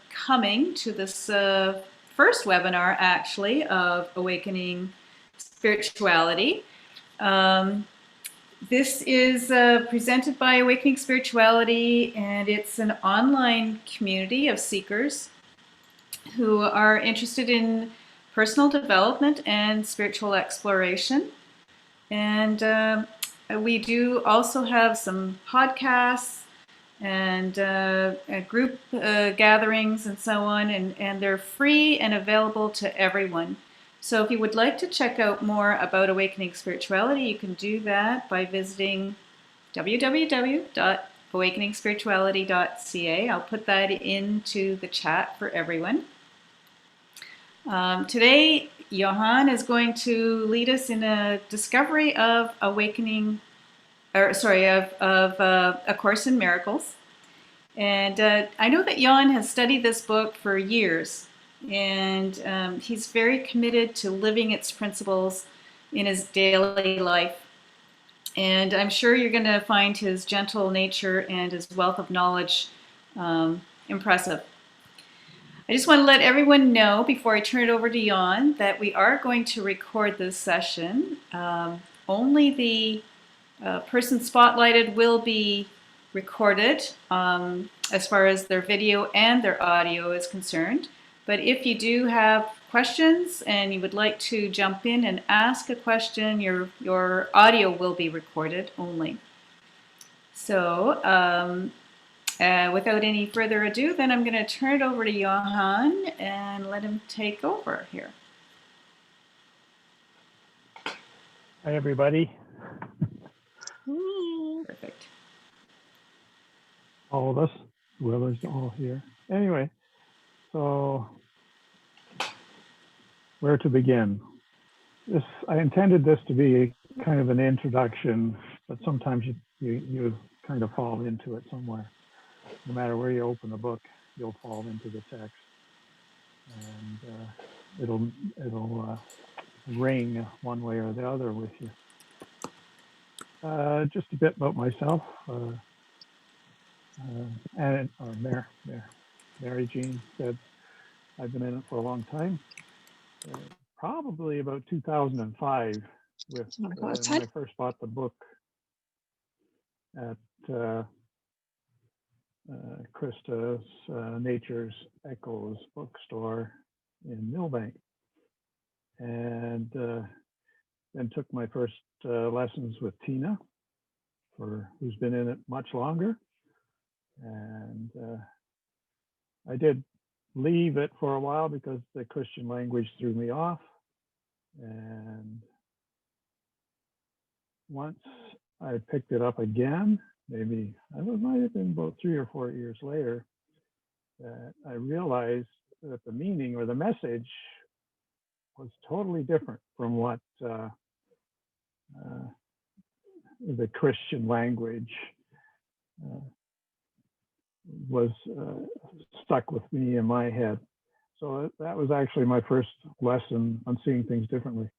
coming to this first webinar, actually, of Awakening Spirituality. This is presented by Awakening Spirituality, and it's an online community of seekers who are interested in personal development and spiritual exploration. And we do also have some podcasts and group gatherings and so on, and they're free and available to everyone. So if you would like to check out more about Awakening Spirituality, you can do that by visiting www.awakeningspirituality.ca. I'll put that into the chat for everyone. Today, Johan is going to lead us in a discovery of A Course in Miracles. And I know that Johan has studied this book for years, and he's very committed to living its principles in his daily life. And I'm sure you're going to find his gentle nature and his wealth of knowledge impressive. I just want to let everyone know before I turn it over to Johan that we are going to record this session. Only the person spotlighted will be recorded as far as their video and their audio is concerned. But if you do have questions and you would like to jump in and ask a question, your audio will be recorded only. So without any further ado, then I'm going to turn it over to Johan and let him take over here. Hi, everybody. Perfect. All of us, whoever's all here. Anyway, so where to begin? I intended this to be kind of an introduction, but sometimes you kind of fall into it somewhere. No matter where you open the book, you'll fall into the text, and it'll ring one way or the other with you. Just a bit about myself. Mary Jean said I've been in it for a long time. Probably about 2005, with when I first bought the book at Krista's Nature's Echoes bookstore in Millbank, and then took my first lessons with Tina, who's been in it much longer. And I did leave it for a while because the Christian language threw me off. And once I picked it up again, maybe might have been about 3 or 4 years later, that I realized that the meaning or the message was totally different from what the Christian language was stuck with me in my head. So that was actually my first lesson on seeing things differently.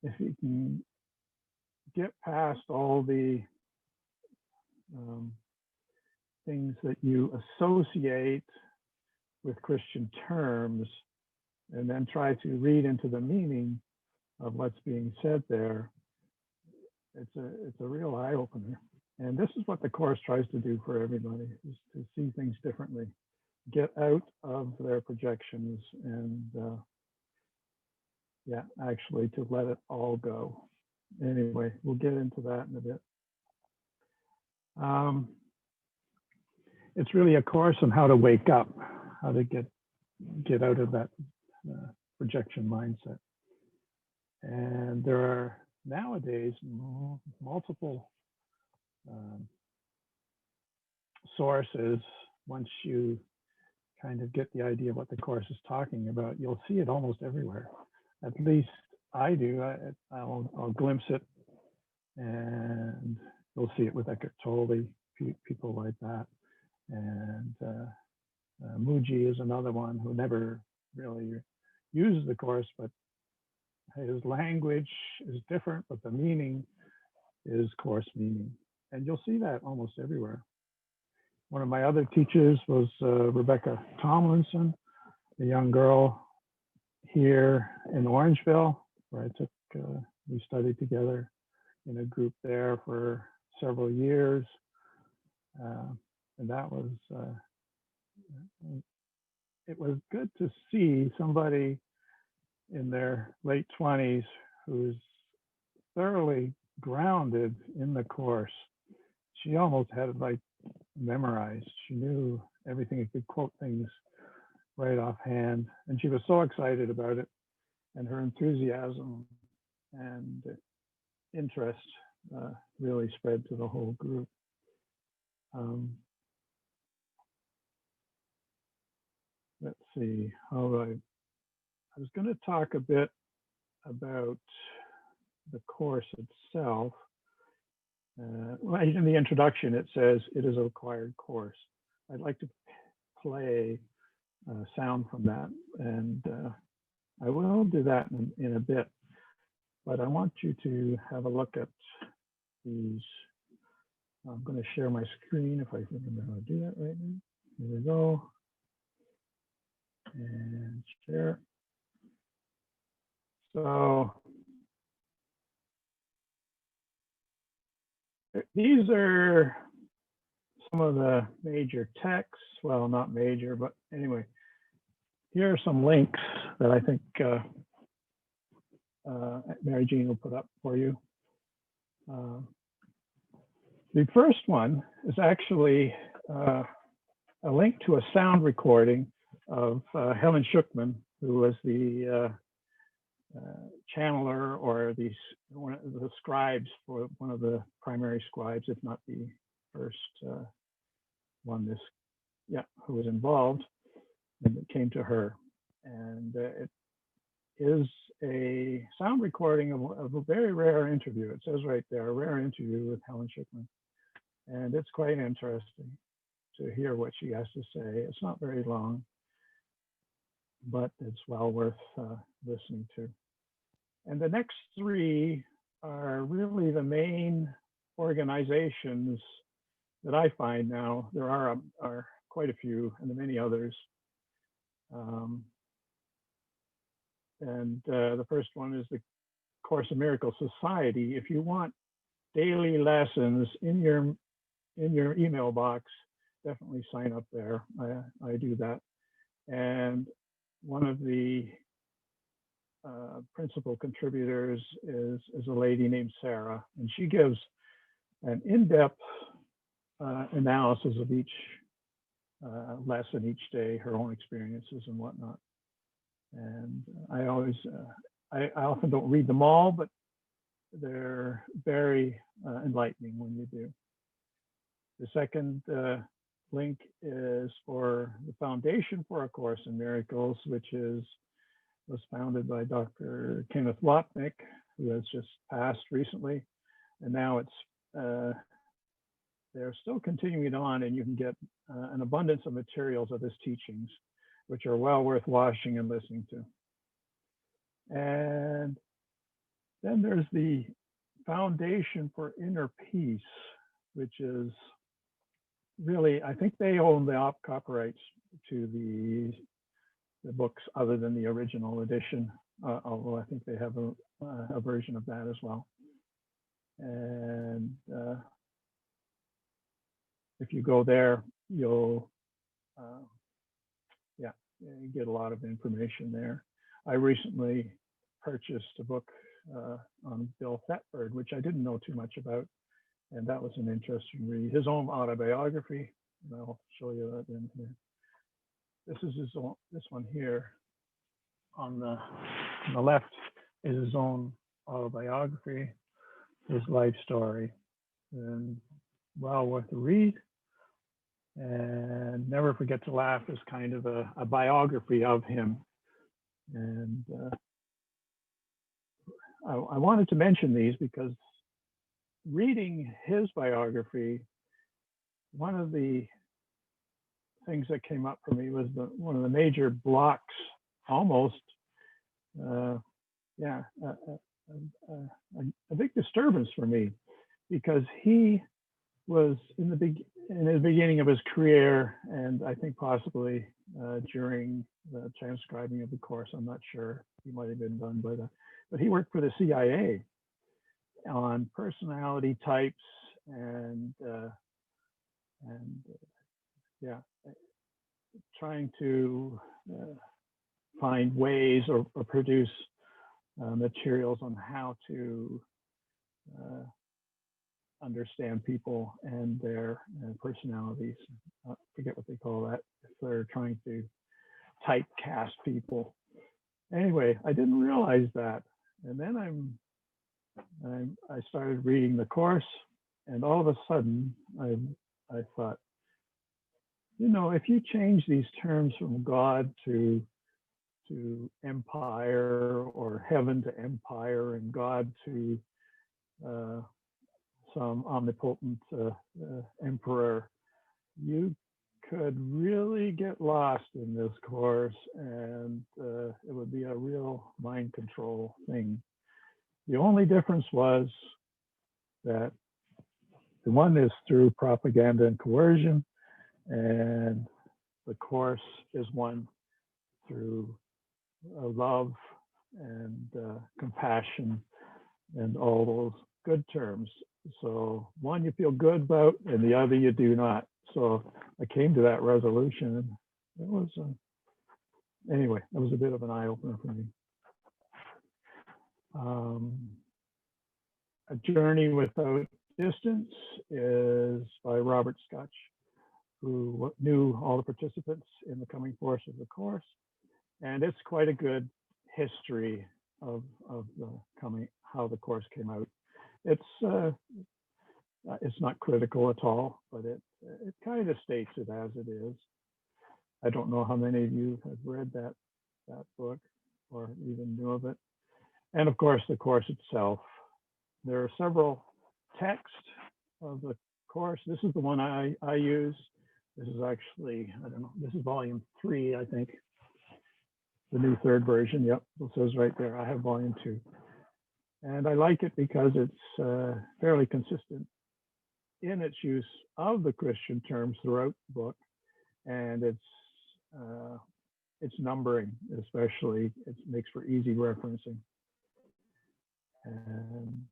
If you can get past all the things that you associate with Christian terms, and then try to read into the meaning of what's being said there, it's a real eye-opener. And this is what the Course tries to do for everybody, is to see things differently, get out of their projections, and actually to let it all go. Anyway, we'll get into that in a bit. It's really a course on how to wake up, how to get out of that projection mindset. And there are nowadays multiple sources. Once you kind of get the idea of what the Course is talking about, you'll see it almost everywhere. At least I do. I'll glimpse it, and you'll see it with Eckhart Tolle, people like that. And Muji is another one who never really uses the Course, but his language is different, but the meaning is Course meaning. And you'll see that almost everywhere. One of my other teachers was Rebecca Tomlinson, a young girl here in Orangeville, where we studied together in a group there for several years. And that was, it was good to see somebody in their late 20s who's thoroughly grounded in the course. She almost had it like memorized. She knew everything and could quote things right offhand. And she was so excited about it. And her enthusiasm and interest really spread to the whole group. Let's see, I was going to talk a bit about the course itself. Well, in the introduction, it says it is a required course. I'd like to play sound from that, and I will do that in a bit. But I want you to have a look at these. I'm going to share my screen if I remember how to do that right now. Here we go. And share. So these are some of the major texts. Well, not major, but anyway, here are some links that I think Mary Jean will put up for you. The first one is actually a link to a sound recording of Helen Schuckman, who was the channeler or one of the scribes for one of the primary scribes, if not the first one. Who was involved, and it came to her, and it is a sound recording of a very rare interview. It says right there, a rare interview with Helen Schuckman, and it's quite interesting to hear what she has to say. It's not very long, but it's well worth listening to. And the next three are really the main organizations that I find now. There are quite a few, and many others. The first one is the Course in Miracles Society. If you want daily lessons in your email box, definitely sign up there. I do that. And one of the principal contributors is a lady named Sarah, and she gives an in-depth analysis of each lesson each day, her own experiences and whatnot. And I often don't read them all, but they're very enlightening when you do. The second link is for the Foundation for A Course in Miracles, which was founded by Dr. Kenneth Wapnick, who has just passed recently. And now they're still continuing it on, and you can get an abundance of materials of his teachings, which are well worth watching and listening to. And then there's the Foundation for Inner Peace, which is really, I think they own the copyrights to the books other than the original edition, although I think they have a version of that as well. And if you go there, you'll you get a lot of information there. I recently purchased a book on Bill Thetford, which I didn't know too much about, and that was an interesting read. His own autobiography, and I'll show you that in here. This is this one here on the left is his own autobiography, his life story, and well worth a read. And Never Forget to Laugh is kind of a biography of him. And I wanted to mention these because reading his biography, one of the things that came up for me was one of the major blocks, almost, a big disturbance for me, because he was in the beginning of his career, and I think possibly during the transcribing of the course. I'm not sure. He might have been done by that, but he worked for the CIA on personality types and yeah, trying to find ways or produce materials on how to understand people and their personalities. I forget what they call that if they're trying to typecast people. Anyway, I didn't realize that, and then I started reading the course, and all of a sudden I thought, if you change these terms from God to empire, or heaven to empire, and God to some omnipotent emperor, you could really get lost in this course, and it would be a real mind control thing. The only difference was that the one is through propaganda and coercion, and the course is one through love and compassion and all those good terms. So one you feel good about, and the other you do not. So I came to that resolution, and it was anyway. It was a bit of an eye opener for me. A Journey Without Distance is by Robert Scotch, who knew all the participants in the coming force of the course, and it's quite a good history of the how the course came out. It's not critical at all, but it kind of states it as it is. I don't know how many of you have read that book or even knew of it. And of course, the course itself. There are several texts of the course. This is the one I use. This is actually, I don't know, this is volume 3, I think. The new 3rd version. Yep, it says right there. I have volume 2. And I like it because it's fairly consistent in its use of the Christian terms throughout the book, and its numbering, especially, it makes for easy referencing, and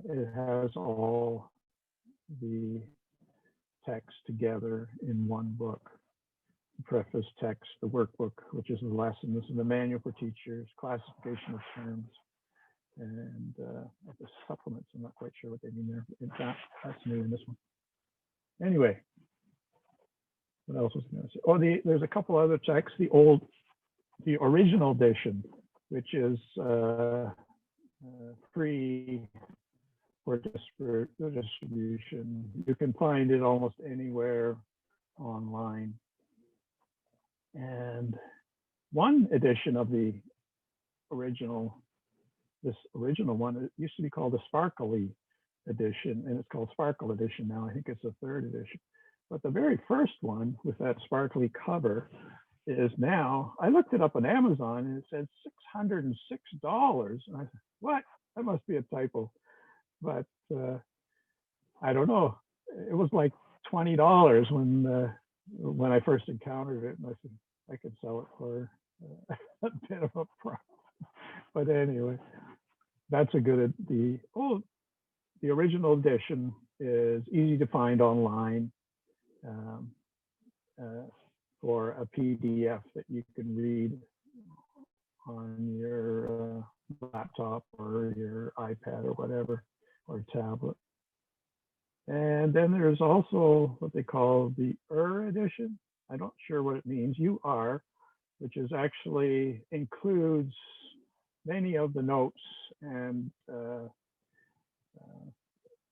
it has all the text together in one book. The preface text, the workbook, which is the lesson. This is the manual for teachers, classification of terms, and the supplements. I'm not quite sure what they mean there. In fact, that's new in this one. Anyway, what else was I going to say? Oh, there's a couple other texts. The original edition, which is free for distribution. You can find it almost anywhere online. And one edition of this original one, it used to be called the Sparkly edition, and it's called Sparkle edition now. I think it's the 3rd edition. But the very first one with that sparkly cover is now, I looked it up on Amazon, and it said $606. And I said, what? That must be a typo. But I don't know. It was like $20 when I first encountered it, and I said I could sell it for a bit of a profit. But anyway, that's a good. The original edition is easy to find online for a PDF that you can read on your laptop or your iPad or whatever, or tablet. And then there's also what they call the edition. I'm not sure what it means. UR, which is actually includes many of the notes and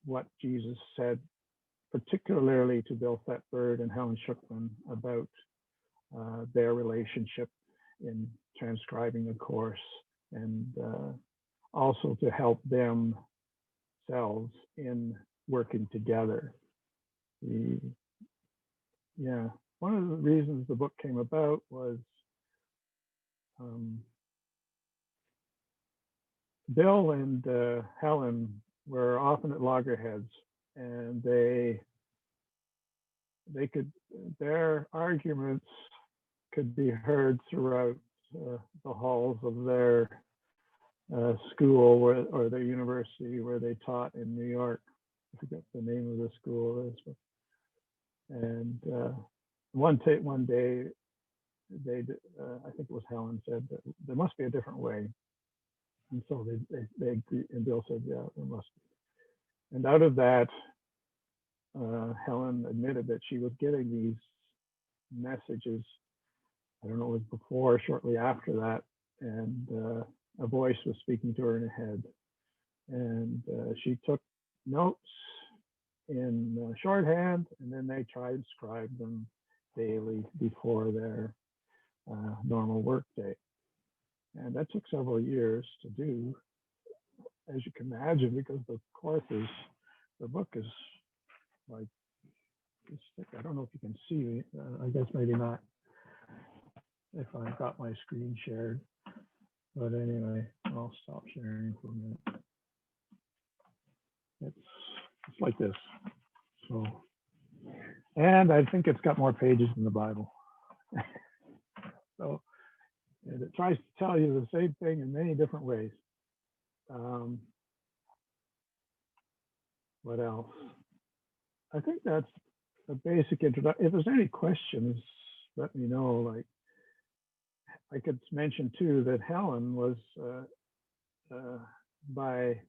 what Jesus said, particularly to Bill Thetford and Helen Schuckman about their relationship in transcribing the course, and also to help themselves in working together. One of the reasons the book came about was Bill and Helen were often at loggerheads, and they they could, their arguments could be heard throughout the halls of their school or their university where they taught in New York. I forget the name of the school is, but, and one day they, I think it was Helen, said that there must be a different way, and so they agreed, and Bill said, yeah, there must be. And out of that, Helen admitted that she was getting these messages. I don't know, it was before or shortly after that, and a voice was speaking to her in her head, and she took notes in shorthand, and then they transcribed them daily before their normal work day. And that took several years to do, as you can imagine, because the book is like, it's thick. I don't know if you can see, I guess maybe not if I've got my screen shared. But anyway, I'll stop sharing for a minute. It's like this. So, and I think it's got more pages than the Bible. So, and it tries to tell you the same thing in many different ways. What else? I think that's a basic introduction. If there's any questions, let me know. Like, I could mention too that Helen was by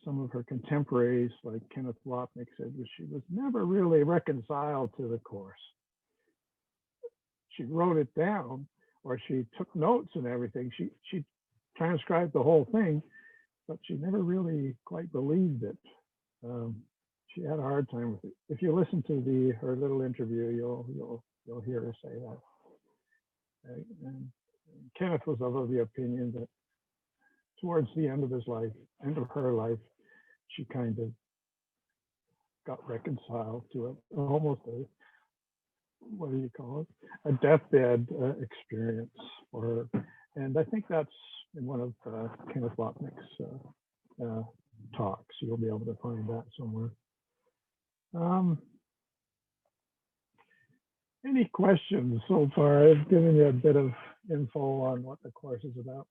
some of her contemporaries, like Kenneth Wapnick said, she was never really reconciled to the Course. She wrote it down, or she took notes and everything. She transcribed the whole thing, but she never really quite believed it. She had a hard time with it. If you listen to her little interview, you'll hear her say that. And Kenneth was of the opinion that towards the end of her life, she kind of got reconciled to it, almost what do you call it? A deathbed experience for her. And I think that's in one of Kenneth Wapnick's talks. You'll be able to find that somewhere. Any questions so far? I've given you a bit of info on what the course is about.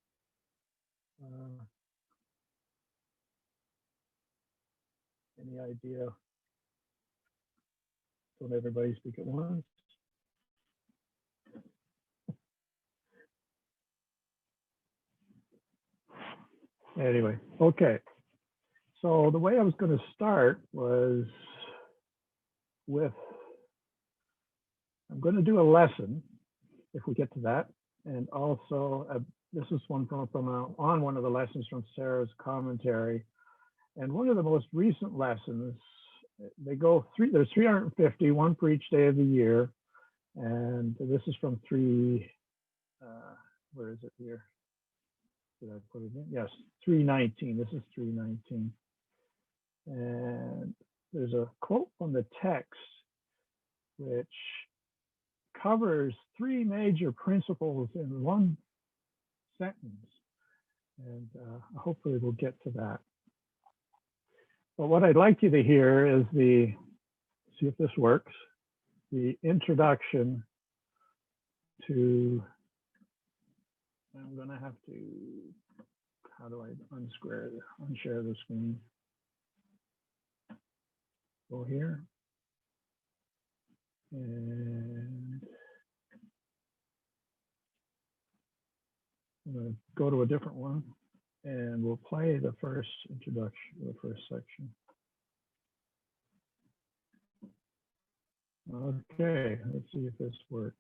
Any idea? Don't everybody speak at once. Anyway, okay. So the way I was going to start was with, I'm going to do a lesson if we get to that. And also, this is one from on one of the lessons from Sarah's commentary. And one of the most recent lessons, they go there's 350, one for each day of the year. And this is from where is it here? Did I put it in? Yes, 319. This is 319. And there's a quote from the text which covers three major principles in one sentence. And hopefully we'll get to that. But what I'd like you to hear is see if this works, the introduction to, I'm going to have to, how do I unshare the screen? Go here. And I'm going to go to a different one, and we'll play the first introduction, the first section. Okay, let's see if this works.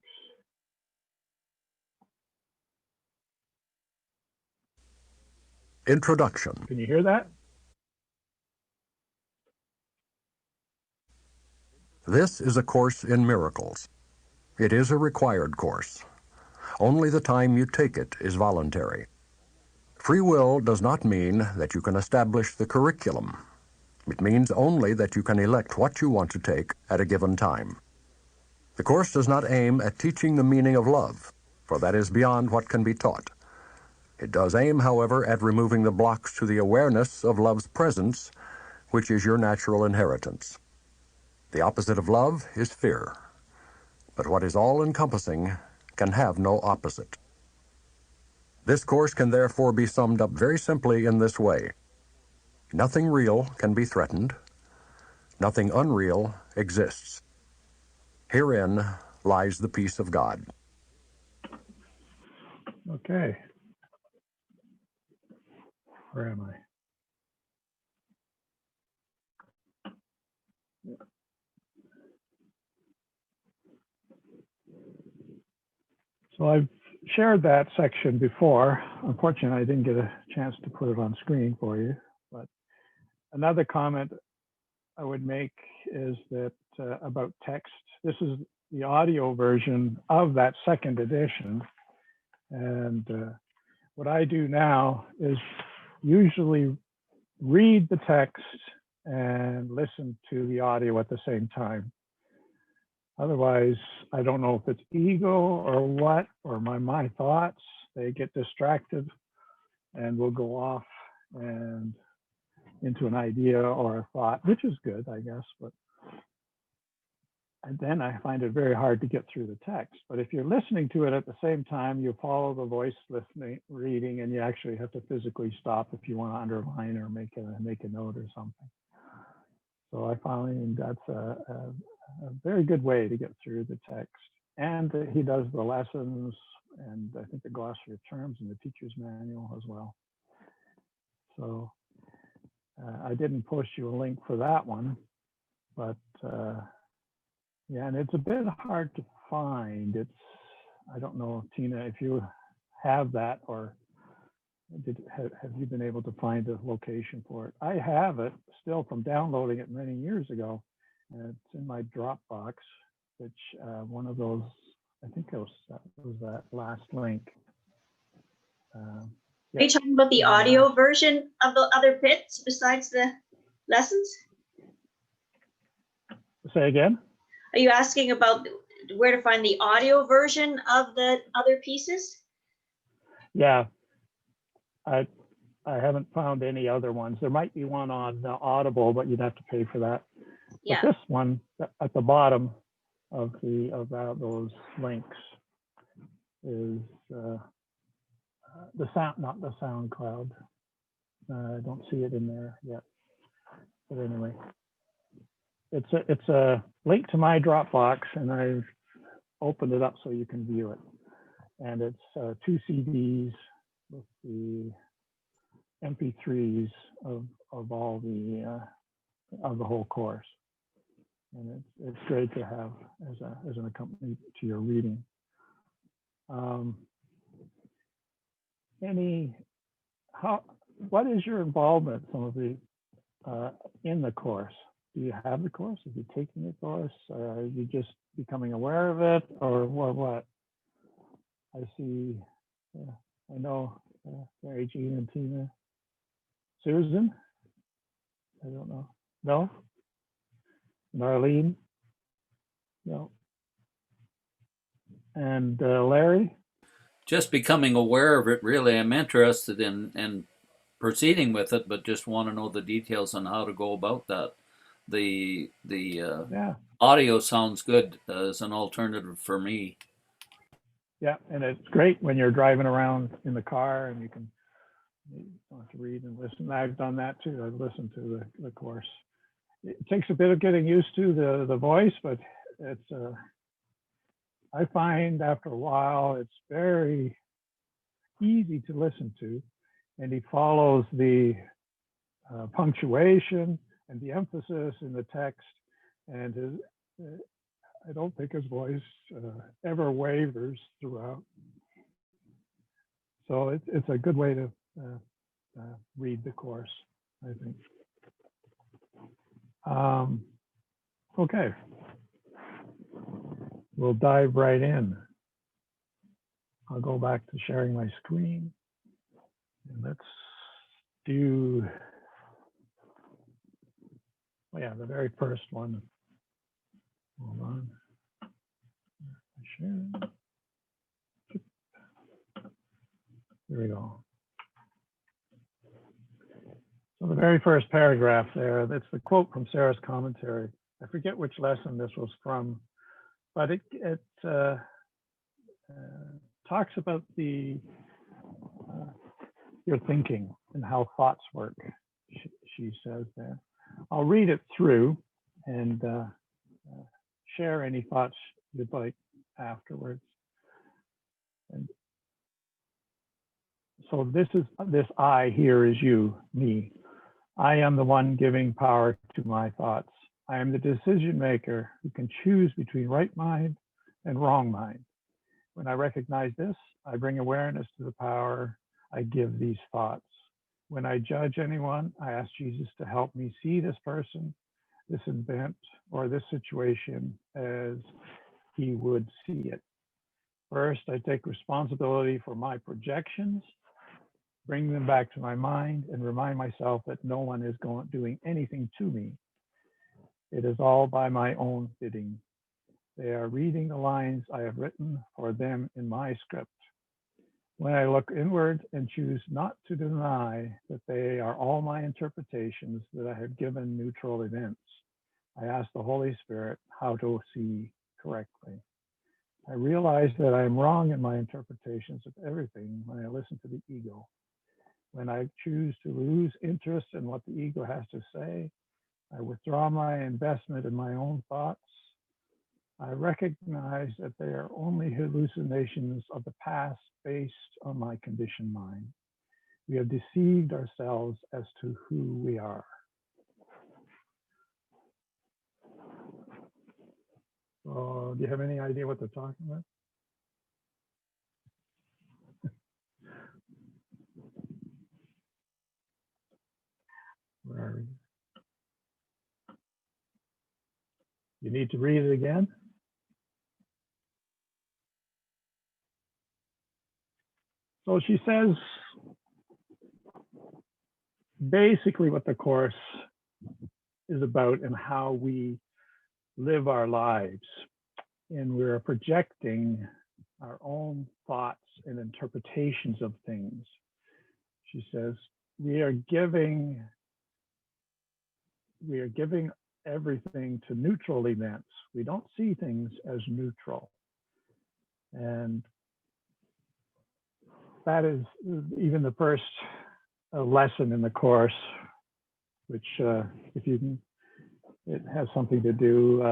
Introduction. Can you hear that? This is a course in miracles. It is a required course. Only the time you take it is voluntary. Free will does not mean that you can establish the curriculum. It means only that you can elect what you want to take at a given time. The course does not aim at teaching the meaning of love, for that is beyond what can be taught. It does aim, however, at removing the blocks to the awareness of love's presence, which is your natural inheritance. The opposite of love is fear. But what is all-encompassing can have no opposite. This course can therefore be summed up very simply in this way. Nothing real can be threatened. Nothing unreal exists. Herein lies the peace of God. Okay. Where am I? So I've shared that section before. Unfortunately, I didn't get a chance to put it on screen for you. But another comment I would make is that about text. This is the audio version of that second edition. And what I do now is usually read the text and listen to the audio at the same time. Otherwise, I don't know if it's ego or what, or my thoughts, they get distracted and will go off and into an idea or a thought, which is good, I guess, but and then I find it very hard to get through the text. But if you're listening to it at the same time, you follow the voice listening, reading, and you actually have to physically stop if you want to underline or make a note or something. So I find that's a very good way to get through the text. And he does the lessons and I think the glossary of terms and the teacher's manual as well. So I didn't post you a link for that one, but yeah, and it's a bit hard to find. I don't know, Tina, if you have that or have you been able to find a location for it? I have it still from downloading it many years ago. And it's in my Dropbox, which one of those, I think it was that last link. Are you talking about the audio version of the other bits besides the lessons? Say again? Are you asking about where to find the audio version of the other pieces? Yeah, I haven't found any other ones. There might be one on Audible, but you'd have to pay for that. Yeah. But this one at the bottom of those links is the sound, not the SoundCloud. I don't see it in there yet. But anyway, it's a link to my Dropbox, and I've opened it up so you can view it. And it's 2 CDs with the MP3s of all the of the whole course. And it's great to have as an accompaniment to your reading. What is your involvement, some of the in the course? Do you have the course? Are you taking the course? Are you just becoming aware of it, or what? I see. I know Mary Jean and Tina. Susan? I don't know. No? Marlene? No. And Larry? Just becoming aware of it, really. I'm interested in proceeding with it, but just want to know the details on how to go about that. The Yeah. audio sounds good as an alternative for me. Yeah, and it's great when you're driving around in the car and you don't have to read and listen. I've done that too. I've listened to the course. It takes a bit of getting used to the voice, but it's I find after a while it's very easy to listen to, and he follows the punctuation and the emphasis in the text, and I don't think his voice ever wavers throughout. So it's a good way to read the course, I think. Okay, we'll dive right in. I'll go back to sharing my screen. And let's do, yeah, the very first one. Hold on. Share. Here we go. So the very first paragraph there, that's the quote from Sarah's commentary. I forget which lesson this was from, but it talks about your thinking and how thoughts work. She says there. I'll read it through and share any thoughts you'd like afterwards. And so this I here is you, me. I am the one giving power to my thoughts. I am the decision maker who can choose between right mind and wrong mind. When I recognize this, I bring awareness to the power I give these thoughts. When I judge anyone, I ask Jesus to help me see this person, this event, or this situation as he would see it. First, I take responsibility for my projections, bring them back to my mind, and remind myself that no one is doing anything to me. It is all by my own bidding. They are reading the lines I have written for them in my script. When I look inward and choose not to deny that they are all my interpretations that I have given neutral events, I ask the Holy Spirit how to see correctly. I realize that I am wrong in my interpretations of everything when I listen to the ego. When I choose to lose interest in what the ego has to say, I withdraw my investment in my own thoughts. I recognize that they are only hallucinations of the past based on my conditioned mind. We have deceived ourselves as to who we are. Do you have any idea what they're talking about? Where are we? You need to read it again? So she says basically what the Course is about and how we live our lives. And we're projecting our own thoughts and interpretations of things. She says, we are giving everything to neutral events. We don't see things as neutral. And that is even the first lesson in the Course, which if you can, it has something to do.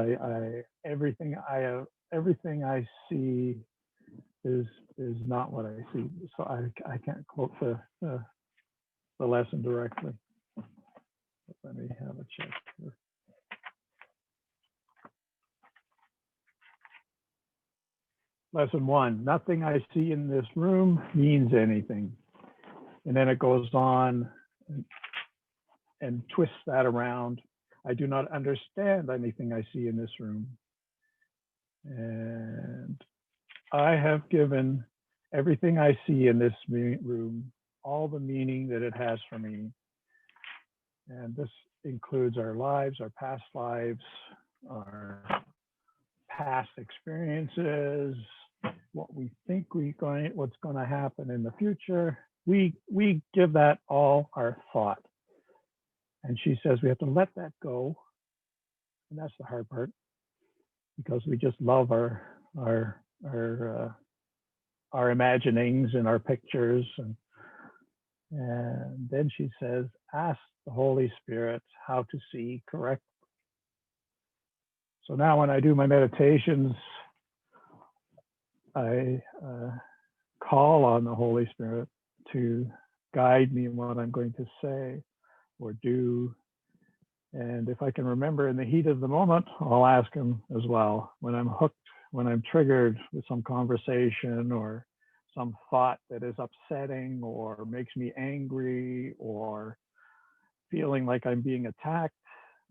Everything I see is not what I see. So I can't quote the lesson directly. But let me have a check here. Lesson 1, nothing I see in this room means anything. And then it goes on and twists that around. I do not understand anything I see in this room. And I have given everything I see in this room all the meaning that it has for me. And this includes our lives, our past lives, our past experiences, what we think what's going to happen in the future. We give that all our thought. And she says we have to let that go. And that's the hard part, because we just love our imaginings and our pictures. And then she says, ask the Holy Spirit how to see correctly. So now when I do my meditations, I call on the Holy Spirit to guide me in what I'm going to say or do. And if I can remember in the heat of the moment, I'll ask him as well. When I'm hooked, when I'm triggered with some conversation or some thought that is upsetting or makes me angry or feeling like I'm being attacked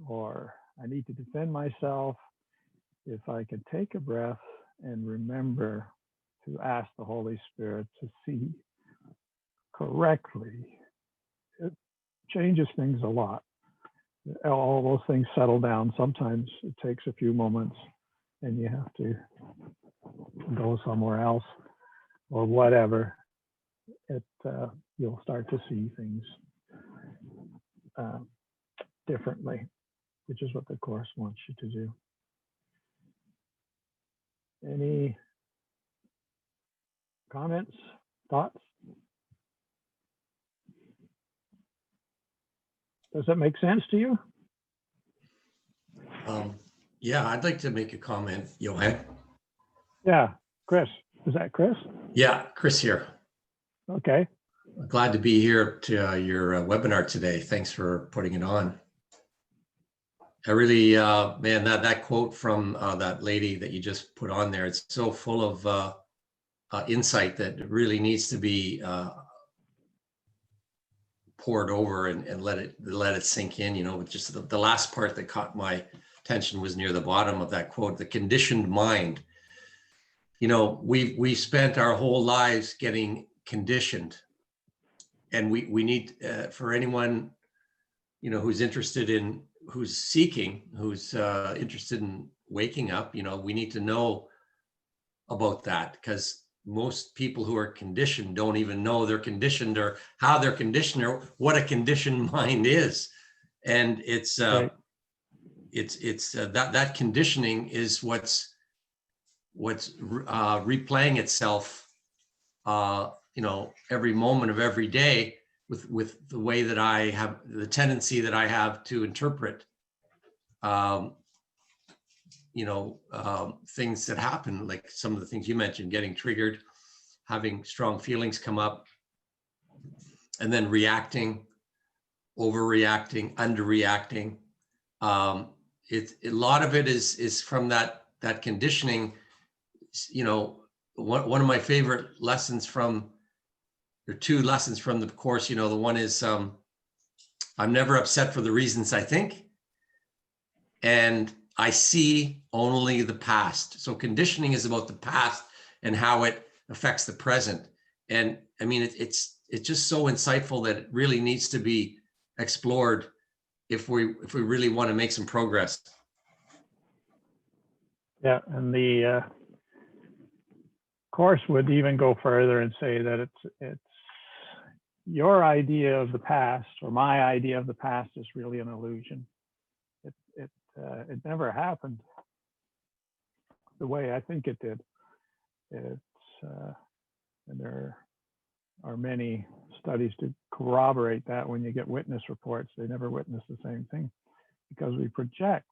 or I need to defend myself, if I can take a breath and remember to ask the Holy Spirit to see correctly, it changes things a lot. All those things settle down. Sometimes it takes a few moments and you have to go somewhere else or whatever. You'll start to see things differently. which is what the Course wants you to do. Any comments, thoughts? Does that make sense to you? Yeah, I'd like to make a comment, Johan. Yeah, Chris. Is that Chris? Yeah, Chris here. Okay. Glad to be here to your webinar today. Thanks for putting it on. I really, man, that quote from that lady that you just put on there, it's so full of insight that really needs to be poured over and let it sink in. You know, just the last part that caught my attention was near the bottom of that quote, the conditioned mind. You know, we spent our whole lives getting conditioned, and we need for anyone, you know, who's interested in, who's seeking, who's interested in waking up, you know, we need to know about that, because most people who are conditioned don't even know they're conditioned, or how they're conditioned, or what a conditioned mind is. And it's Right. that conditioning is what's replaying itself, you know, every moment of every day, with the way that I have, the tendency that I have to interpret, you know, things that happen, like some of the things you mentioned, getting triggered, having strong feelings come up, and then reacting, overreacting, underreacting. A lot of it is from that conditioning. You know, one of my favorite lessons from, or two lessons from the Course, you know, the one is I'm never upset for the reasons I think, and I see only the past. So conditioning is about the past and how it affects the present. And I mean, it's just so insightful that it really needs to be explored if we really want to make some progress. Yeah, and the Course would even go further and say that it's your idea of the past, or my idea of the past, is really an illusion. It never happened the way I think it did. And there are many studies to corroborate that. When you get witness reports, they never witness the same thing, because we project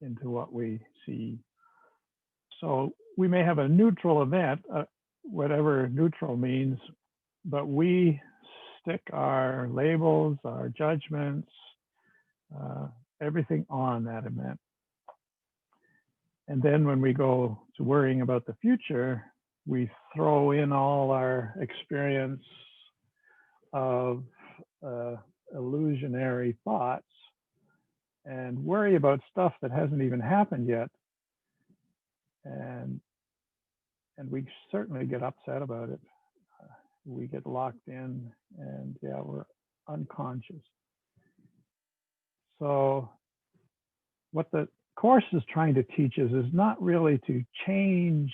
into what we see. So we may have a neutral event, whatever neutral means, but we stick our labels, our judgments, everything on that event. And then when we go to worrying about the future, we throw in all our experience of illusionary thoughts and worry about stuff that hasn't even happened yet. And we certainly get upset about it. We get locked in, and yeah, we're unconscious. So what the Course is trying to teach us is not really to change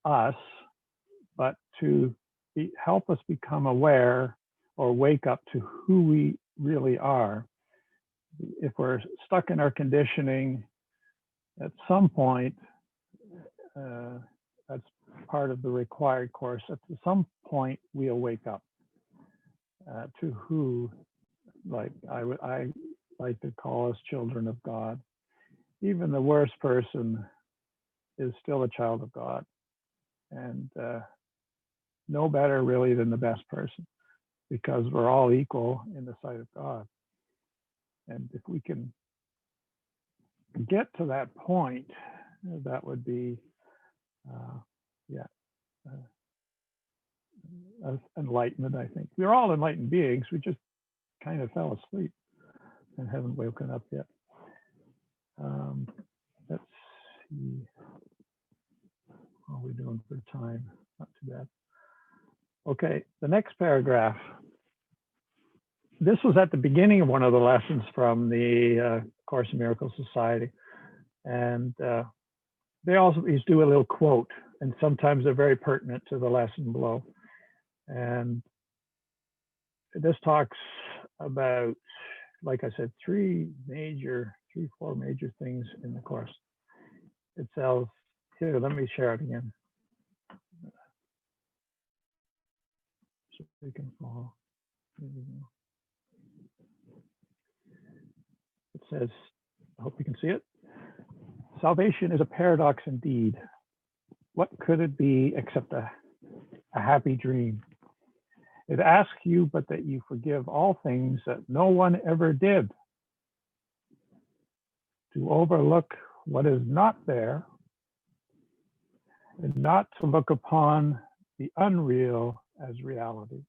us, but to help us become aware, or wake up to who we really are. If we're stuck in our conditioning, at some point, that's part of the required course, at some point we'll wake up to who, like I like to call us children of God. Even the worst person is still a child of God, and no better really than the best person, because we're all equal in the sight of God. And if we can get to that point, that would be, enlightenment, I think. We're all enlightened beings. We just kind of fell asleep and haven't woken up yet. Let's see. How are we doing for time? Not too bad. Okay, the next paragraph. This was at the beginning of one of the lessons from the Course in Miracles Society. And they always do a little quote, and sometimes they're very pertinent to the lesson below. And this talks about like I said, four major things in the course. It tells, here, let me share it again. So we can follow. Here we go. It says, I hope you can see it. Salvation is a paradox indeed. What could it be except a happy dream? It asks you but that you forgive all things that no one ever did. To overlook what is not there, and not to look upon the unreal as reality.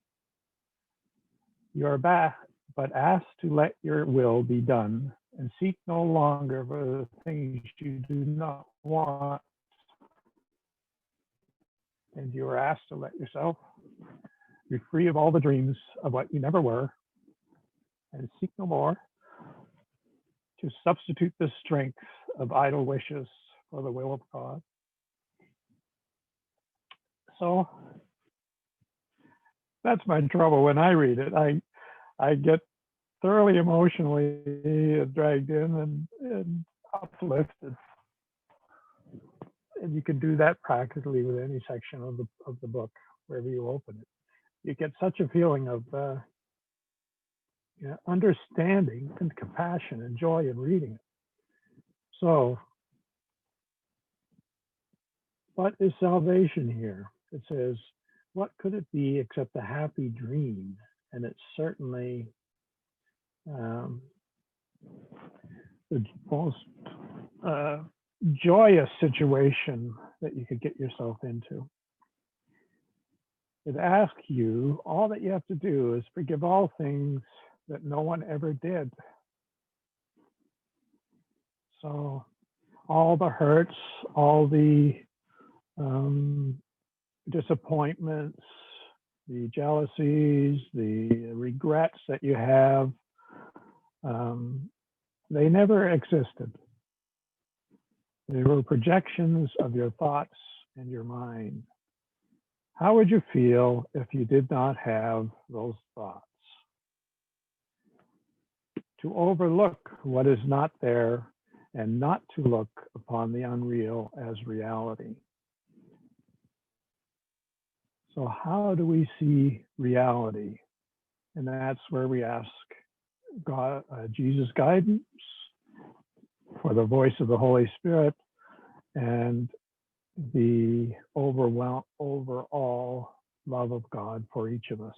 You are back, but asked to let your will be done and seek no longer for the things you do not want. And you are asked to let yourself be free of all the dreams of what you never were and seek no more, to substitute the strength of idle wishes for the will of God. So that's my trouble when I read it. I get thoroughly emotionally dragged in and uplifted. And you can do that practically with any section of the book, wherever you open it. You get such a feeling of understanding and compassion and joy in reading it. So, what is salvation here? It says, what could it be except a happy dream? And it's certainly the most joyous situation that you could get yourself into. It asks you, all that you have to do is forgive all things that no one ever did. So all the hurts, all the disappointments, the jealousies, the regrets that you have, they never existed. They were projections of your thoughts and your mind. How would you feel if you did not have those thoughts? To overlook what is not there and not to look upon the unreal as reality. So how do we see reality? And that's where we ask God, Jesus' guidance, for the voice of the Holy Spirit, and the overall love of God for each of us.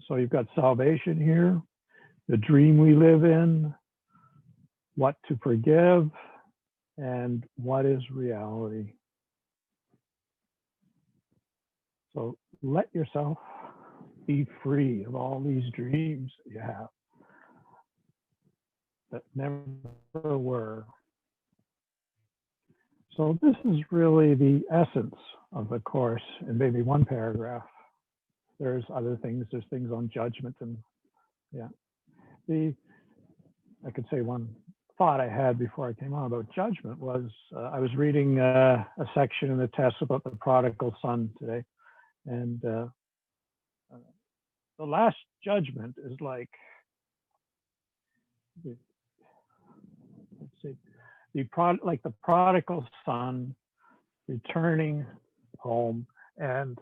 So you've got salvation here, the dream we live in, what to forgive, and what is reality. So let yourself be free of all these dreams that you have that never were. So this is really the essence of the course in maybe one paragraph. There's other things, there's things on judgment and I could say one thought I had before I came on about judgment was, I was reading a section in the test about the prodigal son today. And the last judgment is like, like the prodigal son returning home and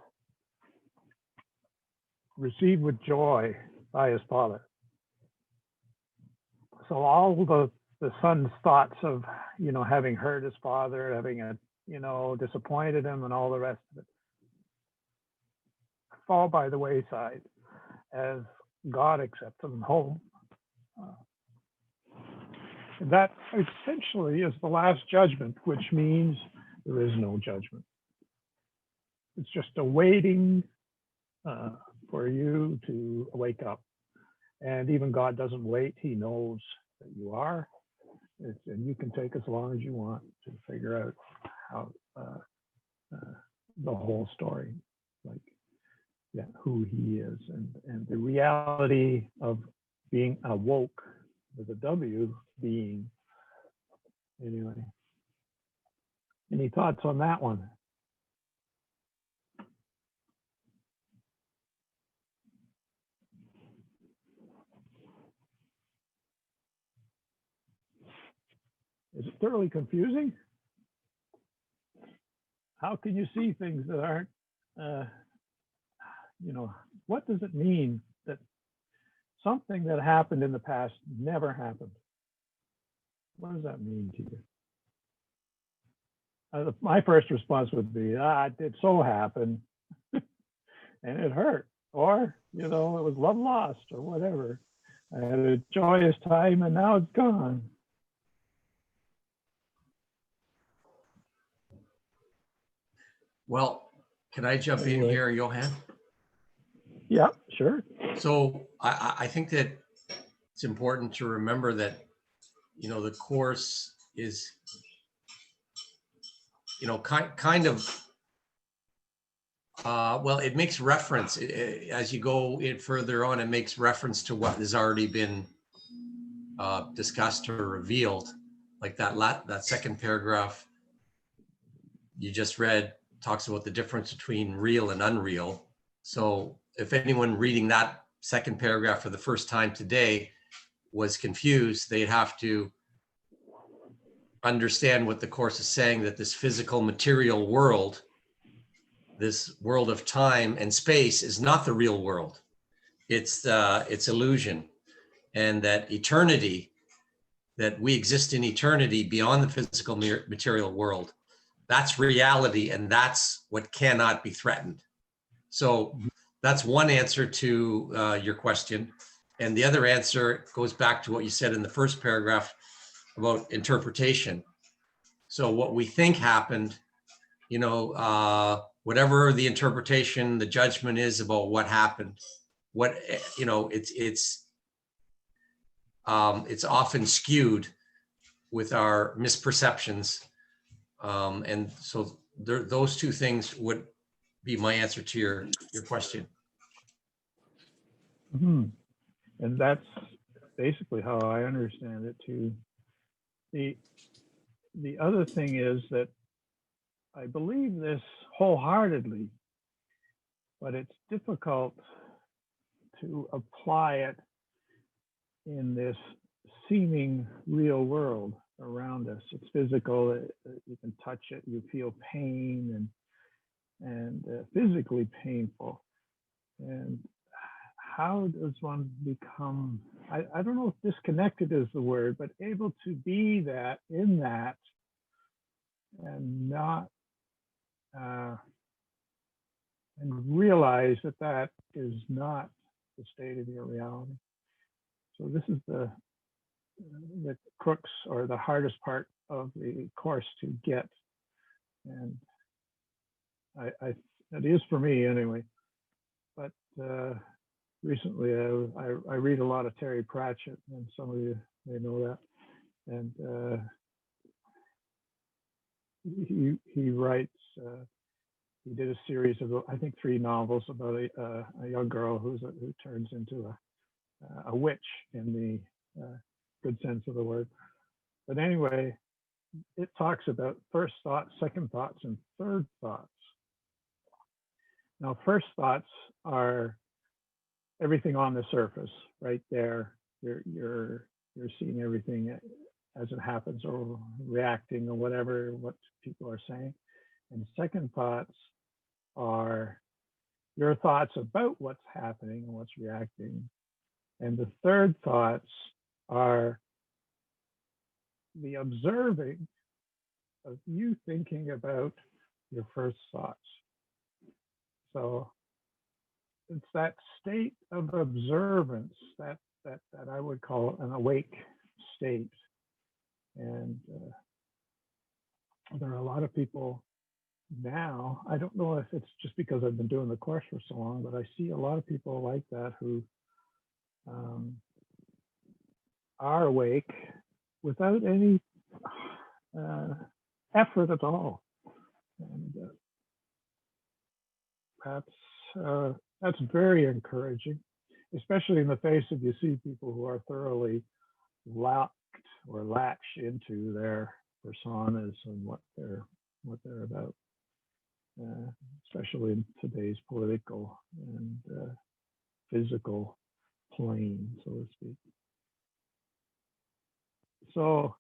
received with joy by his father. So all the son's thoughts of, having hurt his father, having disappointed him and all the rest of it fall by the wayside as God accepts him home. And that essentially is the last judgment, which means there is no judgment. It's just a waiting for you to wake up. And even God doesn't wait. He knows that you are. And you can take as long as you want to figure out how the whole story, who he is and the reality of being awoke with a W, being. Anyway, any thoughts on that one? Is it thoroughly confusing? How can you see things that aren't, what does it mean that something that happened in the past never happened? What does that mean to you? My first response would be, it did so happen and it hurt, or, it was love lost or whatever. I had a joyous time and now it's gone. Well, can I jump in here, Johan? Yeah, sure. So I think that it's important to remember that, the course is, kind of, well, it makes reference as you go in further on, it makes reference to what has already been discussed or revealed. Like that second paragraph you just read talks about the difference between real and unreal. So if anyone reading that second paragraph for the first time today was confused, they'd have to understand what the course is saying, that this physical material world, this world of time and space, is not the real world. It's illusion, and that eternity, that we exist in eternity beyond the physical material world, that's reality, and that's what cannot be threatened. So that's one answer to your question. And the other answer goes back to what you said in the first paragraph about interpretation. So what we think happened, whatever the interpretation, the judgment is about what happened, it's often skewed with our misperceptions. And so those two things would be my answer to your question. Mm-hmm. And that's basically how I understand it too. The other thing is that I believe this wholeheartedly, but it's difficult to apply it in this seeming real world around us. It's physical, you can touch it, you feel pain and physically painful. And how does one become, I don't know if disconnected is the word, but able to be that, in that, and not, and realize that that is not the state of your reality. So this is the crux, or the hardest part of the course to get. And it is for me anyway. But recently I read a lot of Terry Pratchett, and some of you may know that. And he writes, he did a series of, I think, 3 novels about a young girl who turns into a witch in the good sense of the word. But anyway, it talks about first thoughts, second thoughts, and third thoughts. Now, first thoughts are everything on the surface, right there. You're seeing everything as it happens, or reacting, or whatever, what people are saying. And second thoughts are your thoughts about what's happening and what's reacting. And the third thoughts are the observing of you thinking about your first thoughts. So it's that state of observance that I would call an awake state. And there are a lot of people now, I don't know if it's just because I've been doing the course for so long, but I see a lot of people like that who are awake without any effort at all. And that's very encouraging, especially in the face of, you see people who are thoroughly locked or latched into their personas and what they're about, especially in today's political and physical plane, so to speak. So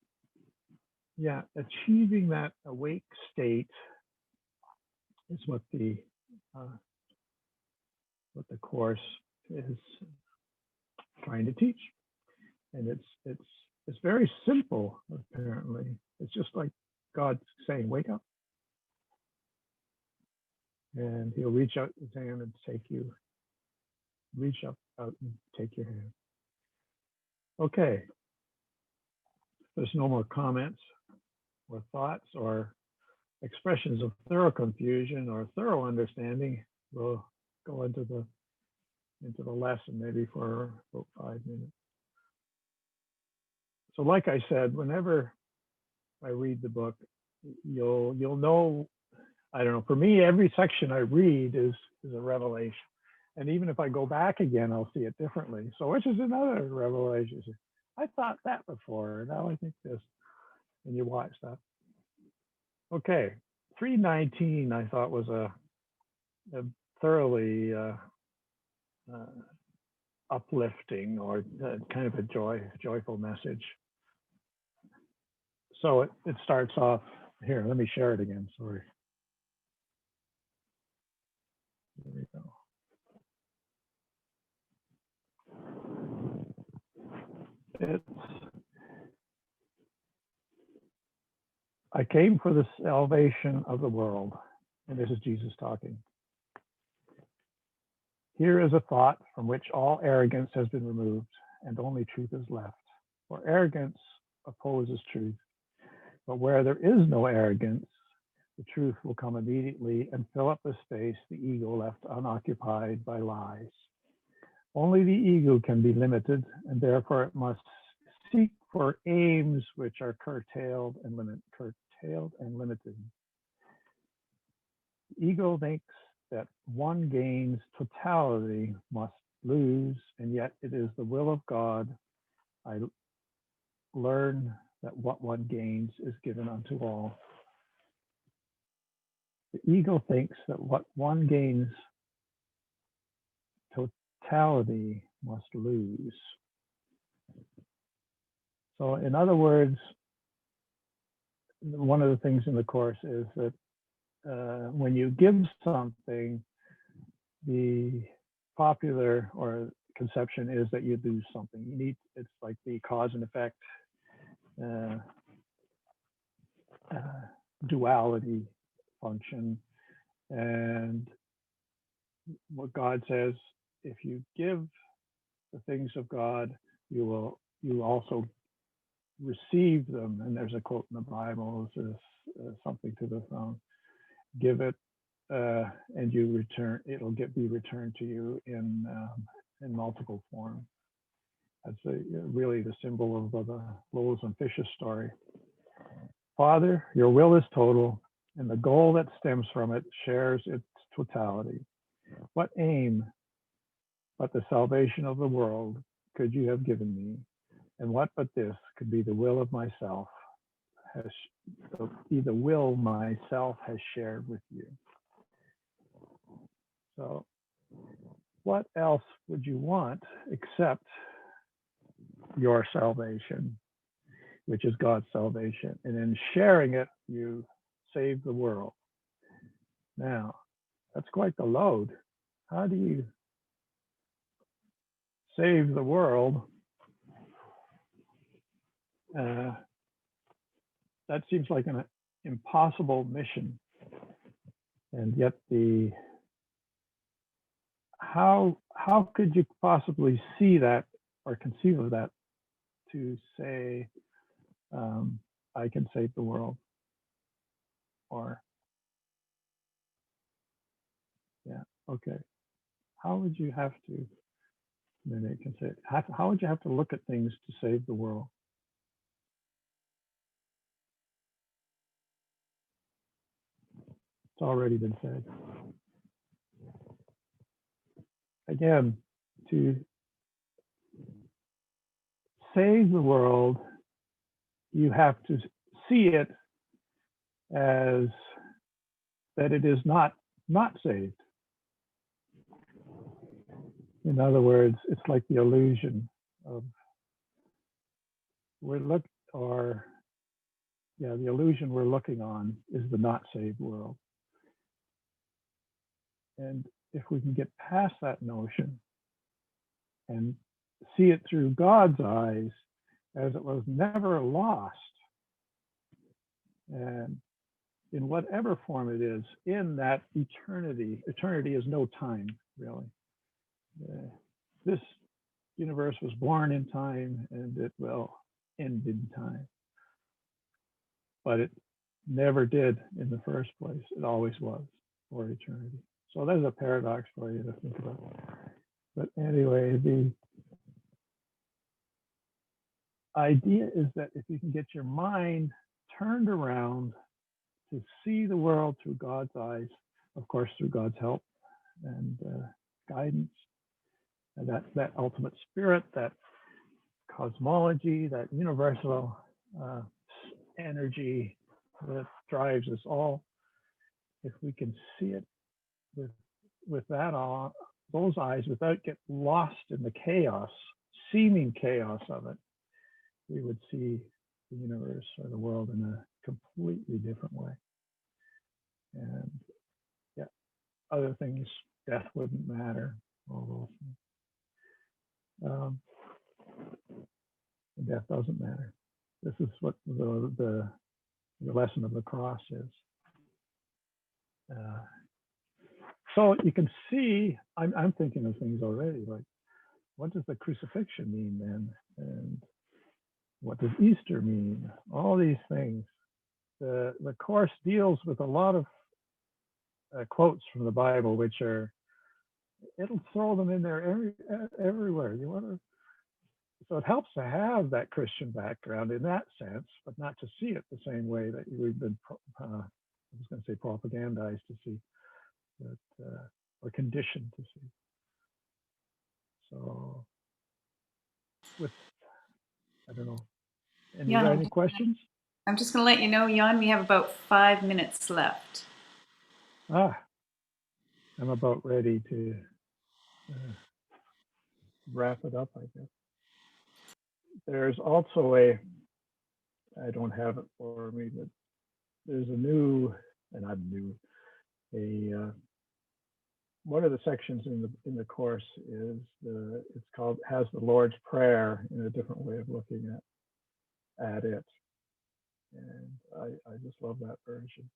yeah, achieving that awake state is uh, what the course is trying to teach, and it's very simple. Apparently, it's just like God saying, "Wake up," and He'll reach out His hand and take you. Reach up out and take your hand. Okay, there's no more comments or thoughts or expressions of thorough confusion or thorough understanding. We'll go into the lesson maybe for about 5 minutes. So like I said, whenever I read the book, you'll know, I don't know, for me, every section I read is a revelation. And even if I go back again, I'll see it differently. So which is another revelation. I thought that before, now I think this. And you watch that. Okay, 319 I thought was a thoroughly uplifting or kind of a joyful message. So it starts off here. Let me share it again. Sorry. There we go. I came for the salvation of the world. And this is Jesus talking. Here is a thought from which all arrogance has been removed and only truth is left. For arrogance opposes truth. But where there is no arrogance, the truth will come immediately and fill up the space the ego left unoccupied by lies. Only the ego can be limited, and therefore it must seek for aims which are curtailed and limited. The ego thinks that one gains totality must lose, and yet it is the will of God. I learn that what one gains is given unto all. The ego thinks that what one gains totality must lose. So in other words, one of the things in the course is that when you give something, the popular or conception is that you lose something. You need, it's like the cause and effect duality function. And what God says, if you give the things of God, you also receive them. And there's a quote in the Bible, it says something to the song, give it and you return, it'll be returned to you in multiple form. That's really the symbol of the loaves and fishes story. Father, your will is total, and the goal that stems from it shares its totality. What aim but the salvation of the world could you have given me? And what but this could be the will of myself myself has shared with you? So what else would you want except your salvation, which is God's salvation? And in sharing it, you save the world. Now, that's quite the load. How do you save the world? That seems like an impossible mission. And yet how could you possibly see that or conceive of that to say, I can save the world? Or, yeah, okay. How would you have to, maybe I can say it, how would you have to look at things to save the world? It's already been said. Again, to save the world, you have to see it as that it is not saved. In other words, it's like the illusion of yeah, the illusion we're looking on is the not saved world. And if we can get past that notion and see it through God's eyes as it was never lost, and in whatever form it is, in that eternity. Eternity is no time, really. This universe was born in time and it will end in time. But it never did in the first place. It always was for eternity. So there's a paradox for you to think about. But anyway, the idea is that if you can get your mind turned around to see the world through God's eyes, of course, through God's help and guidance, and that ultimate spirit, that cosmology, that universal energy that drives us all, if we can see it with those eyes without get lost in the chaos, seeming chaos of it, we would see the universe or the world in a completely different way. And yeah, other things, death wouldn't matter, all those things. Death doesn't matter. This is what the lesson of the cross is. So you can see, I'm thinking of things already, like what does the crucifixion mean then? And what does Easter mean? All these things. The Course deals with a lot of quotes from the Bible, which are, it'll throw them in there everywhere. You want to, so it helps to have that Christian background in that sense, but not to see it the same way that we've been, I was going to say propagandized to see, but, or conditioned to see. So with, I don't know, any questions? I'm just going to let you know, Jan, we have about 5 minutes left. I'm about ready to wrap it up, I guess. There's also I don't have it for me, but there's a new, and I'm new, one of the sections in the course is it's called Has the Lord's Prayer, in a different way of looking at it. And I just love that version.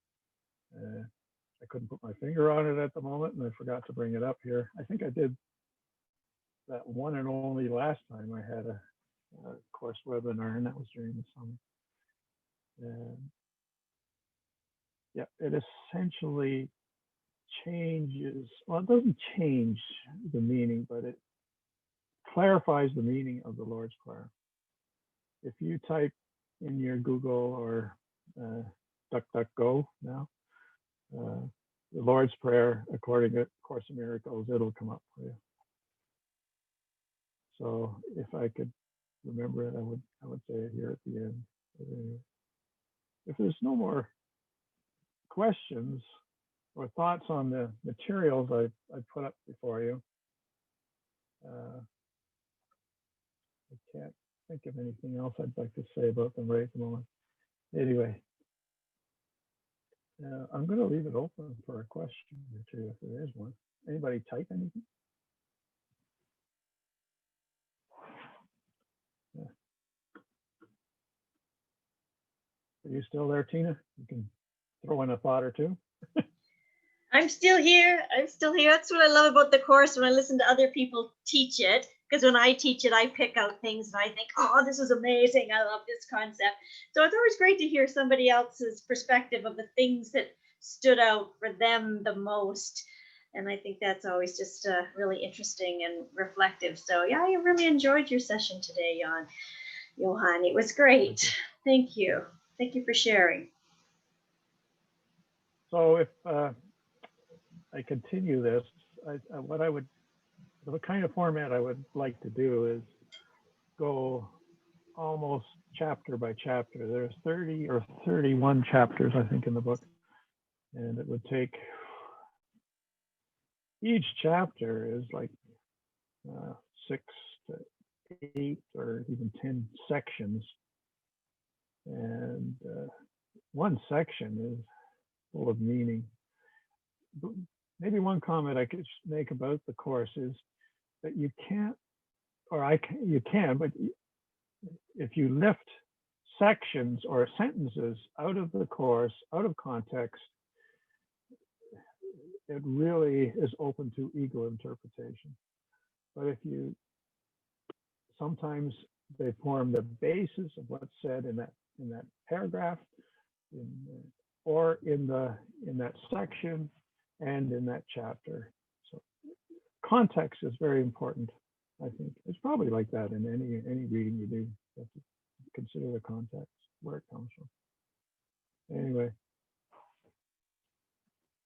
I couldn't put my finger on it at the moment, and I forgot to bring it up here. I think I did that one and only last time I had a course webinar, and that was during the summer. And yeah, it essentially changes, well, it doesn't change the meaning, but it clarifies the meaning of the Lord's Prayer. If you type in your Google or DuckDuckGo now, the Lord's Prayer, according to Course in Miracles, it'll come up for you. So if I could remember it, I would say it here at the end. If there's no more questions or thoughts on the materials I put up before you, I can't think of anything else I'd like to say about them right at the moment. Anyway, I'm going to leave it open for a question or two if there is one. Anybody type anything? Yeah. Are you still there, Tina? You can throw in a thought or two. I'm still here. I'm still here. That's what I love about the course when I listen to other people teach it. Because when I teach it, I pick out things and I think, oh, this is amazing. I love this concept. So it's always great to hear somebody else's perspective of the things that stood out for them the most. And I think that's always just really interesting and reflective. So yeah, I really enjoyed your session today, Johan. It was great. Thank you. Thank you for sharing. So if I continue this, the kind of format I would like to do is go almost chapter by chapter. There's 30 or 31 chapters, I think, in the book. And it would take, each chapter is like 6 to 8 or even 10 sections. And one section is full of meaning. But maybe one comment I could make about the course is that you can't, or you can, but if you lift sections or sentences out of the course, out of context, it really is open to ego interpretation. But if you, sometimes they form the basis of what's said in that paragraph, or in that section and in that chapter. So context is very important, I think. It's probably like that in any reading you do. You have to consider the context, where it comes from. Anyway,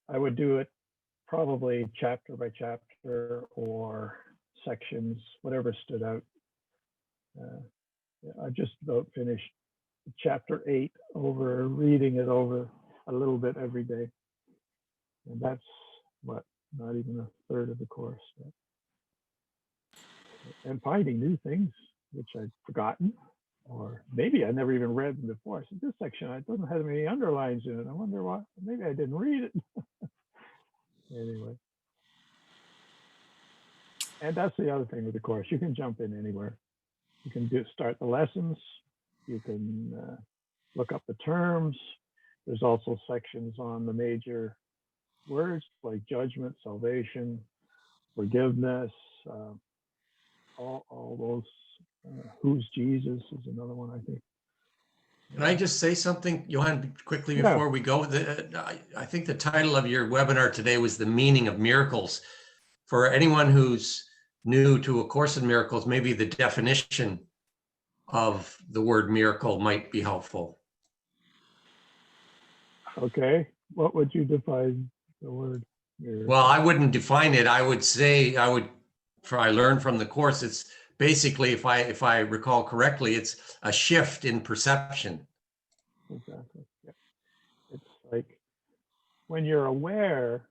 I would do it probably chapter by chapter or sections, whatever stood out. I just about finished chapter 8 over, reading it over a little bit every day. And that's what, not even a third of the course. And finding new things, which I'd forgotten, or maybe I never even read them before. So this section, it doesn't have any underlines in it. I wonder why, maybe I didn't read it. Anyway. And that's the other thing with the course. You can jump in anywhere. You can start the lessons. You can look up the terms. There's also sections on the major words like judgment, salvation, forgiveness, all those. Who's Jesus is another one, I think. Can I just say something, Johan, quickly before we go? I think the title of your webinar today was The Meaning of Miracles. For anyone who's new to A Course in Miracles, maybe the definition of the word miracle might be helpful. Okay, what would you define the word miracle? Well, I wouldn't define it. I would say, I learned from the course, it's basically, if I recall correctly, it's a shift in perception. Exactly. Yeah. It's like when you're aware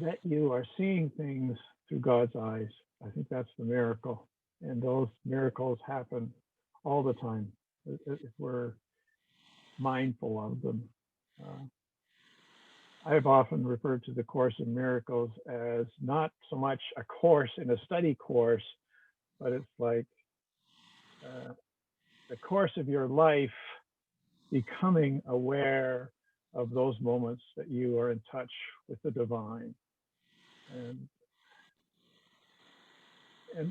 that you are seeing things through God's eyes. I think that's the miracle. And those miracles happen all the time if we're mindful of them. I've often referred to the Course in Miracles as not so much a course in a study course, but it's like the course of your life, becoming aware of those moments that you are in touch with the divine. And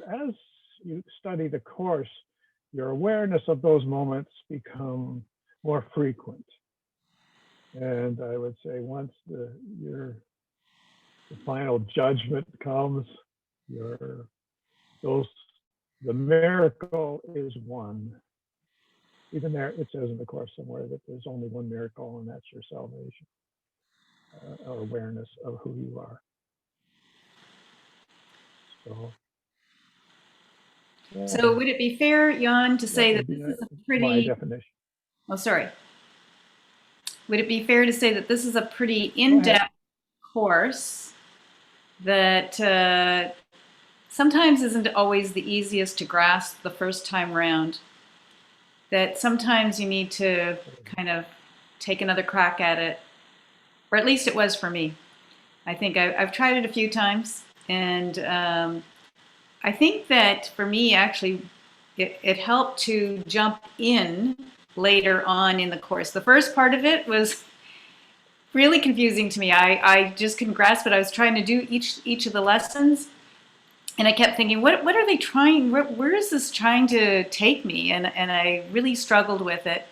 as you study the course, your awareness of those moments become more frequent. And I would say once the final judgment comes, the miracle is one. Even there, it says in the course somewhere that there's only one miracle, and that's your salvation, or awareness of who you are. So. Yeah, So would it be fair, Johan, to say that this is a pretty... My definition. Oh, sorry. Would it be fair to say that this is a pretty in-depth course that sometimes isn't always the easiest to grasp the first time round? That sometimes you need to kind of take another crack at it, or at least it was for me. I think I've tried it a few times, and I think that for me, actually, it helped to jump in later on in the course. The first part of it was really confusing to me. I just couldn't grasp it. I was trying to do each of the lessons, and I kept thinking, what are they trying? Where is this trying to take me? And I really struggled with it.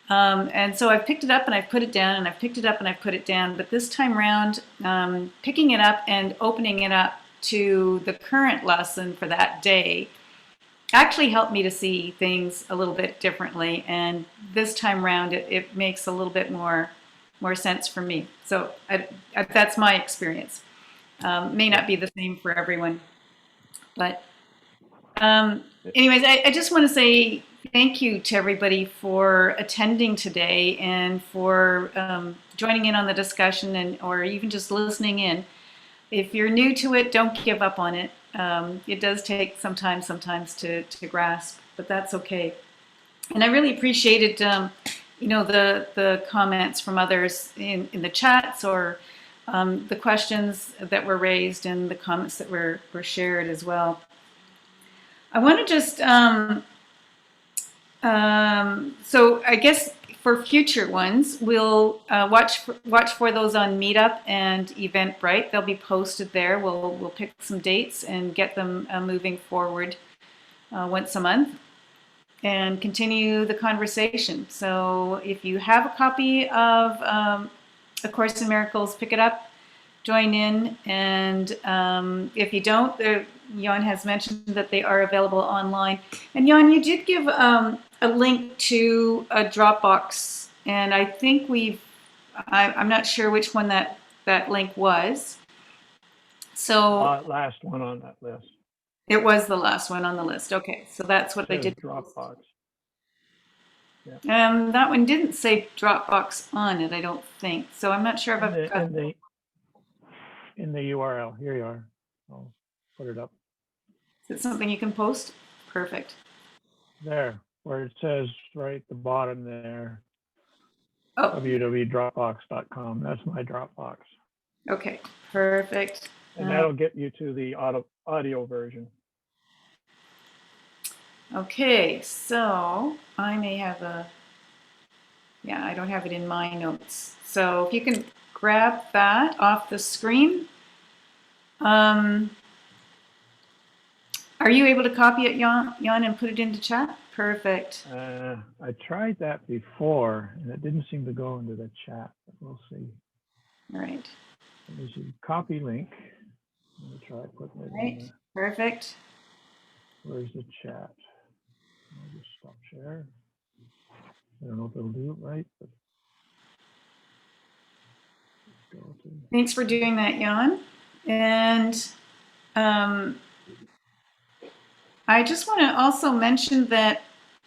And so I've picked it up and I've put it down, and I've picked it up and I've put it down. But this time around, picking it up and opening it up to the current lesson for that day actually helped me to see things a little bit differently. And this time around, it makes a little bit more sense for me. So that's my experience. May not be the same for everyone. But anyways, I just want to say thank you to everybody for attending today and for joining in on the discussion or even just listening in. If you're new to it, don't give up on it. It does take some time sometimes to grasp, but that's okay. And I really appreciated the comments from others in the chats, or the questions that were raised and the comments that were shared as well. I want to just, so I guess for future ones, we'll watch for those on Meetup and Eventbrite. They'll be posted there. We'll pick some dates and get them moving forward once a month and continue the conversation. So if you have a copy of A Course in Miracles, pick it up, join in, and if you don't, Johan has mentioned that they are available online. And Johan, you did give a link to a Dropbox, and I think I'm not sure which one that link was. So last one on that list. It was the last one on the list. Okay, so that's what I did. Dropbox. Yeah. That one didn't say Dropbox on it, I don't think. So I'm not sure if I've got in the URL. Here you are. I'll put it up. Is it something you can post? Perfect. There, where it says right at the bottom there. Oh. www.dropbox.com. That's my Dropbox. Okay, perfect. And that'll get you to the audio version. Okay, so I may have I don't have it in my notes. So if you can grab that off the screen. Are you able to copy it, Jan, and put it into chat? Perfect. I tried that before, and it didn't seem to go into the chat, but we'll see. All right. There's a copy link. I'm going to try putting it in there. Perfect. Where's the chat? I'll just stop share. I don't know if it'll do it right, but let's go to... Thanks for doing that, Jan. And I just want to also mention that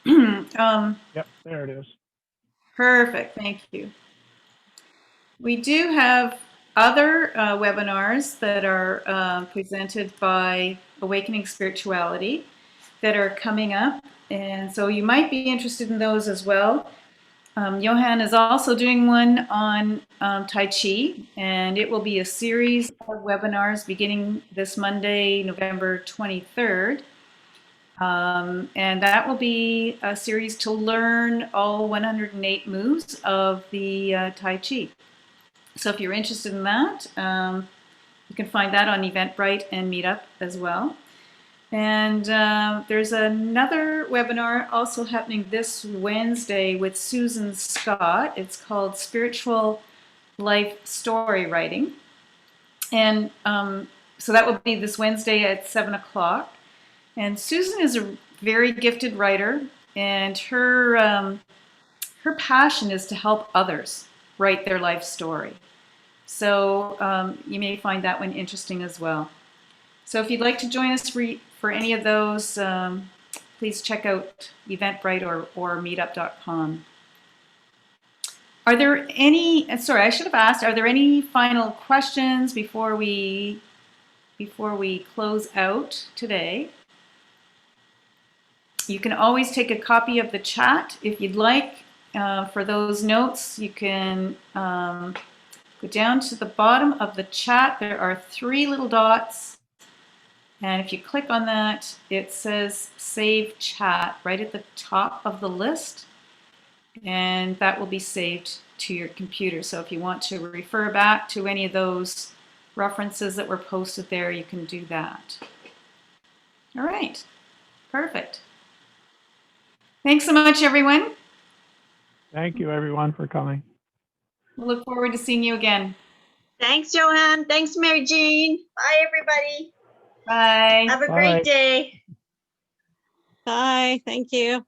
yep, there it is. Perfect, thank you. We do have other webinars that are presented by Awakening Spirituality that are coming up, and so you might be interested in those as well. Johan is also doing one on Tai Chi, and it will be a series of webinars beginning this Monday, November 23rd. And that will be a series to learn all 108 moves of the Tai Chi. So if you're interested in that, you can find that on Eventbrite and Meetup as well. And there's another webinar also happening this Wednesday with Susan Scott. It's called Spiritual Life Story Writing. And so that will be this Wednesday at 7 o'clock. And Susan is a very gifted writer, and her passion is to help others write their life story. So you may find that one interesting as well. So if you'd like to join us for any of those, please check out Eventbrite or meetup.com. Are there any, sorry, I should have asked, are there any final questions before we close out today? You can always take a copy of the chat if you'd like. For those notes, you can go down to the bottom of the chat. There are 3 little dots. And if you click on that, it says Save Chat right at the top of the list. And that will be saved to your computer. So if you want to refer back to any of those references that were posted there, you can do that. All right, perfect. Thanks so much, everyone. Thank you, everyone, for coming. We'll look forward to seeing you again. Thanks, Johan. Thanks, Mary Jean. Bye, everybody. Bye. Have a great day. Bye. Thank you.